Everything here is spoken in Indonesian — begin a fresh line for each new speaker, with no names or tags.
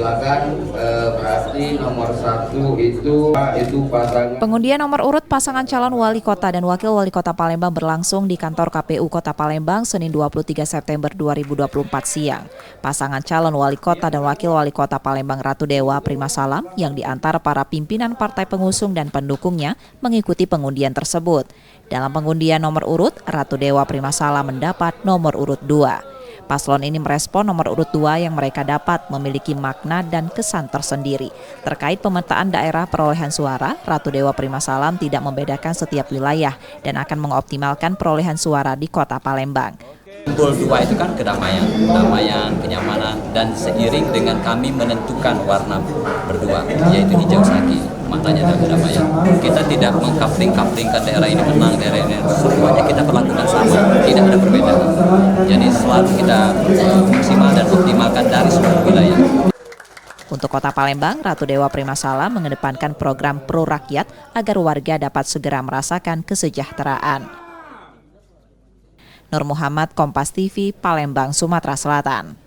silakan. Berarti nomor 1 itu pasangan.
Pengundian nomor urut pasangan calon wali kota dan wakil wali kota Palembang berlangsung di kantor KPU Kota Palembang Senin 23 September 2024 siang. Pasangan calon wali kota dan wakil wali kota Palembang Ratu Dewa Prima Salam yang diantar para pimpinan partai pengusung dan pendukungnya mengikuti pengundian tersebut. Dalam pengundian nomor urut, Ratu Dewa Prima Salam mendapat nomor urut 2. Paslon ini merespon nomor urut 2 yang mereka dapat memiliki makna dan kesan tersendiri. Terkait pemetaan daerah perolehan suara, Ratu Dewa Prima Salam tidak membedakan setiap wilayah dan akan mengoptimalkan perolehan suara di kota Palembang.
Simbol 2 itu kan kedamaian, kenyamanan, dan seiring dengan kami menentukan warna berdua, yaitu hijau saki, maknanya adalah kedamaian. Kita tidak mengkapling-kaplingkan daerah ini menang, daerah ini semuanya kita perlakukan sama, tidak ada perbedaan. Jadi selalu kita maksimal dan optimalkan dari seluruh wilayah.
Untuk Kota Palembang, Ratu Dewa Prima Salam mengedepankan program pro rakyat agar warga dapat segera merasakan kesejahteraan. Nur Muhammad, Kompas TV, Palembang, Sumatera Selatan.